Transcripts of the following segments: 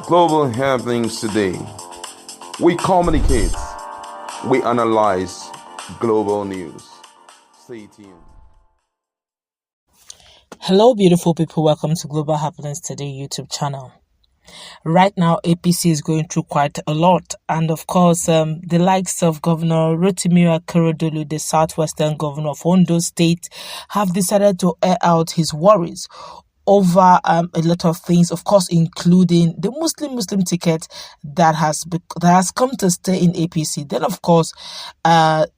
Global happenings today. We communicate, we analyze global news. Stay tuned. Hello, beautiful people. Welcome to Global Happenings Today YouTube channel. Right now, APC is going through quite a lot. And of course, the likes of Governor Akeredolu, the southwestern governor of Ondo State, have decided to air out his worries over a lot of things, of course, including the Muslim ticket that has come to stay in APC. Then, of course,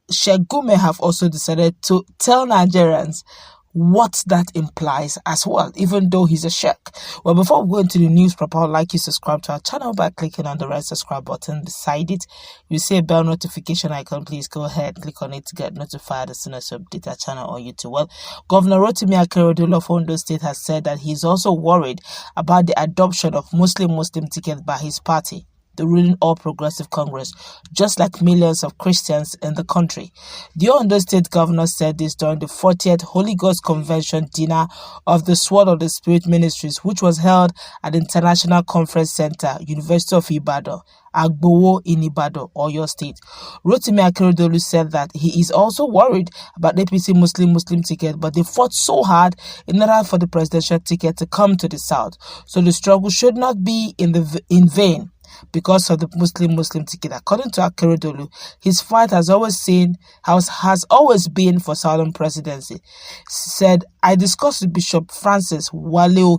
Sheikh Gumi have also decided to tell Nigerians what that implies as well, even though he's a sheikh. Well, before we go into the news proper, I'd like you to subscribe to our channel by clicking on the red subscribe button beside it. You see a bell notification icon. Please go ahead, click on it to get notified as soon as we update our channel on YouTube. Well, Governor Akeredolu of Ondo State has said that he's also worried about the adoption of Muslim ticket by his party, the ruling All Progressive Congress, just like millions of Christians in the country. The Ondo State governor said this during the 40th Holy Ghost Convention dinner of the Sword of the Spirit Ministries, which was held at the International Conference Center, University of Ibadan, Agbowo in Ibadan, Oyo State. Akeredolu said that he is also worried about the APC Muslim ticket, but they fought so hard in order for the presidential ticket to come to the south. So the struggle should not be in vain because of the Muslim ticket. According to Akeredolu, his fight has always been for Southern presidency. He said, I discussed with Bishop Francis Wayo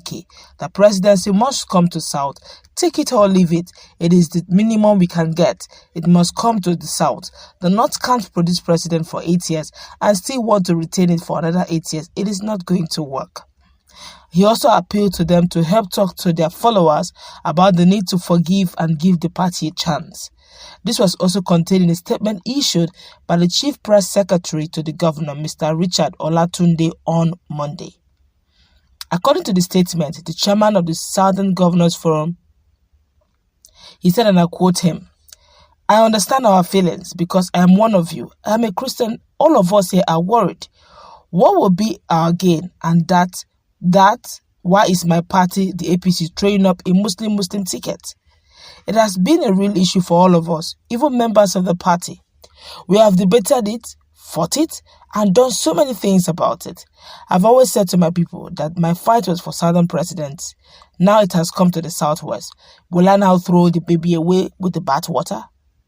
that presidency must come to South. Take it or leave it. It is the minimum we can get. It must come to the South. The North can't produce president for 8 years and still want to retain it for another 8 years. It is not going to work. He also appealed to them to help talk to their followers about the need to forgive and give the party a chance. This was also contained in a statement issued by the Chief Press Secretary to the governor, Mr. Richard Olatunde, on Monday. According to the statement, the chairman of the Southern Governors Forum, he said, and I quote him, I understand our feelings because I am one of you. I am a Christian. All of us here are worried. What will be our gain? And that's why is my party, the APC, throwing up a Muslim ticket? It has been a real issue for all of us, even members of the party. We have debated it, fought it, and done so many things about it. I've always said to my people that my fight was for Southern presidents. Now it has come to the Southwest. Will I now throw the baby away with the bathwater?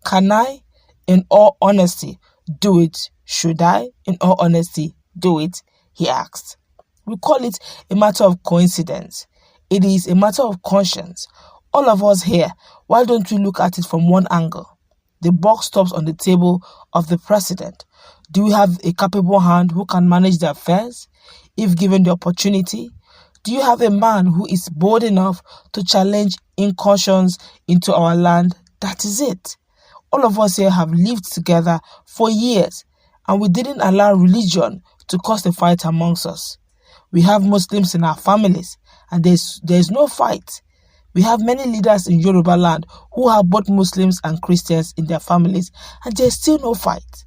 Can I, in all honesty, do it? Should I, in all honesty, do it? He asked. We call it a matter of coincidence. It is a matter of conscience. All of us here, why don't we look at it from one angle? The buck stops on the table of the president. Do we have a capable hand who can manage the affairs if given the opportunity? Do you have a man who is bold enough to challenge incursions into our land? That is it. All of us here have lived together for years, and we didn't allow religion to cause the fight amongst us. We have Muslims in our families, and there's no fight. We have many leaders in Yoruba land who have both Muslims and Christians in their families, and there's still no fight.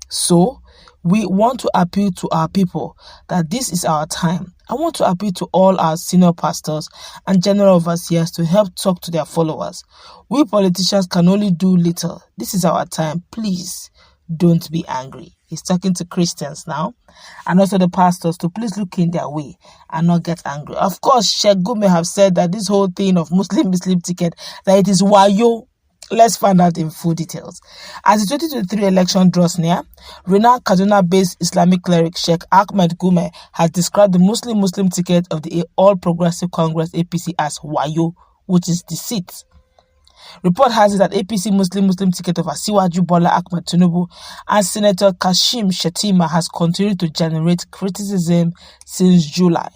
So, we want to appeal to our people that this is our time. I want to appeal to all our senior pastors and general overseers to help talk to their followers. We politicians can only do little. This is our time. Please don't be angry. He's talking to Christians now, and also the pastors to please look in their way and not get angry. Of course, Sheikh Gumi have said that this whole thing of Muslim ticket, that it is Wayo. Let's find out in full details. As the 2023 election draws near, renowned Kaduna-based Islamic cleric Sheikh Ahmed Gumi has described the Muslim ticket of the All Progressive Congress APC as Wayo, which is deceit. Report has it that APC Muslim ticket of Asiwaju Bola Ahmed Tinubu and Senator Kashim Shettima has continued to generate criticism since July.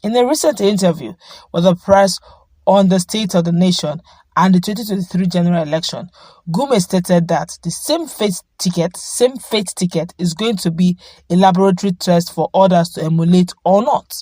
In a recent interview with the press on the state of the nation and the 2023 general election, Gumi stated that the same fate ticket is going to be a laboratory test for others to emulate or not.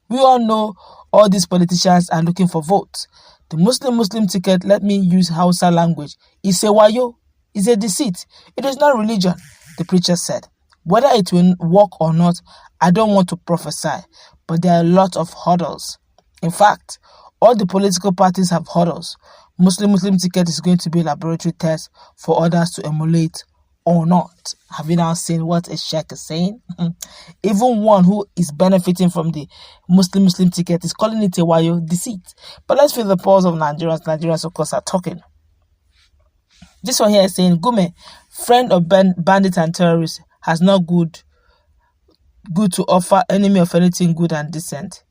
We all know all these politicians are looking for votes. The Muslim ticket, let me use Hausa language, is a wayo, is a deceit. It is not religion, the preacher said. Whether it will work or not, I don't want to prophesy, but there are a lot of hurdles. In fact, All the political parties have hurdles. Muslim ticket is going to be a laboratory test for others to emulate or not. Have you now seen what a sheikh is saying? Even one who is benefiting from the Muslim ticket is calling it a Wayo deceit. But let's feel the pulse of Nigerians. Nigerians, of course, are talking. This one here is saying, Gumi, friend of bandits and terrorists, has not good to offer, enemy of anything good and decent.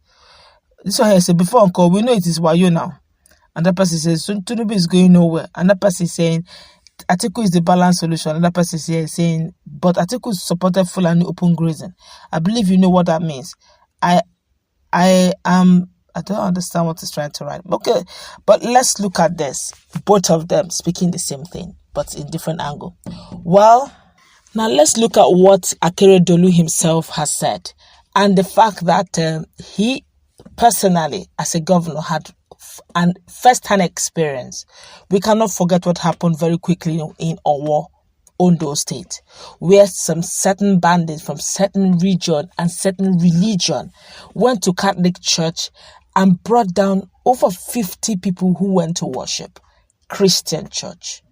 This one here says, before Uncle, we know it is Wayo now. And that person says, Tinubu is going nowhere. And that person is saying, Atiku is the balanced solution. And that person is here saying, but Atiku supported full and open grazing. I believe you know what that means. I don't understand what he's trying to write. Okay, but let's look at this. Both of them speaking the same thing, but in different angle. Well, now let's look at what Akeredolu himself has said. And the fact that he personally, as a governor, had and first-hand experience. We cannot forget what happened very quickly in Owo, Ondo State, where some certain bandits from certain region and certain religion went to Catholic Church and brought down over 50 people who went to worship Christian church.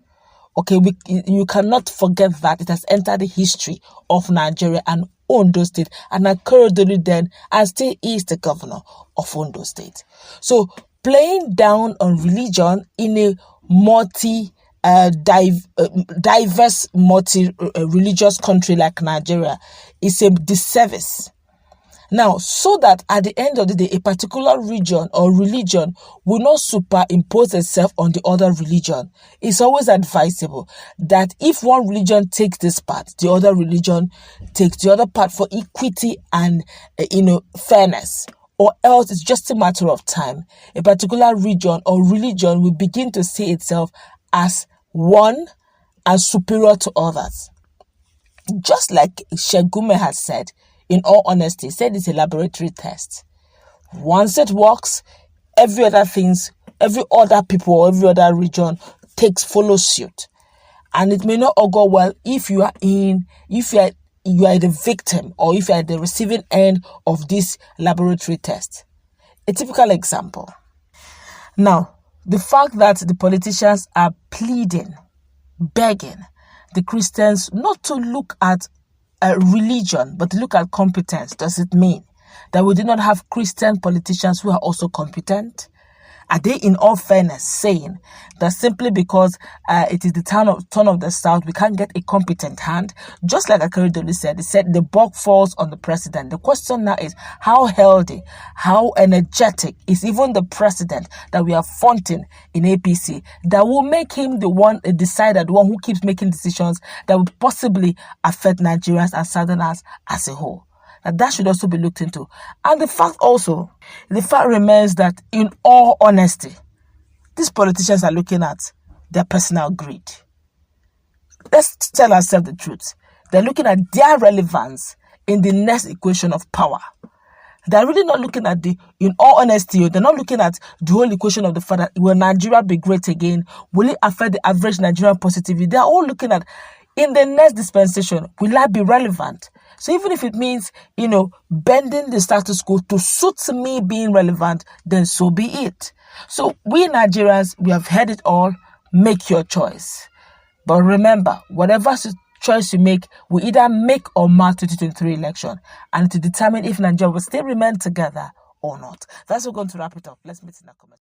Okay, you cannot forget that it has entered the history of Nigeria and Ondo State, and Akeredolu then and still is the governor of Ondo State. So playing down on religion in a diverse, multi-religious country like Nigeria is a disservice. Now, so that at the end of the day, a particular region or religion will not superimpose itself on the other religion, it's always advisable that if one religion takes this part, the other religion takes the other part for equity and, fairness. Or else it's just a matter of time. A particular region or religion will begin to see itself as one and superior to others. Just like Sheikh Gumi has said, in all honesty, said it's a laboratory test. Once it works, every other people, every other region follow suit. And it may not all go well if you are the victim or if you are the receiving end of this laboratory test. A typical example. Now, the fact that the politicians are pleading, begging the Christians not to look at religion, but to look at competence, does it mean that we do not have Christian politicians who are also competent? Are they, in all fairness, saying that simply because it is the turn of the South, we can't get a competent hand? Just like Akeredolu said, he said the buck falls on the president. The question now is how healthy, how energetic is even the president that we are fronting in APC that will make him the one who keeps making decisions that will possibly affect Nigerians and Southerners as a whole. That should also be looked into. And the fact remains that in all honesty, these politicians are looking at their personal greed. Let's tell ourselves the truth. They're looking at their relevance in the next equation of power. They're really not looking at in all honesty, they're not looking at the whole equation of the fact that will Nigeria be great again? Will it affect the average Nigerian positivity? They're all looking at, in the next dispensation, will I be relevant? So even if it means, bending the status quo to suit me being relevant, then so be it. So we Nigerians, we have heard it all. Make your choice. But remember, whatever choice you make will either make or mar 2023 election, and to determine if Nigeria will still remain together or not. That's what we're going to wrap it up. Let's meet in the comments.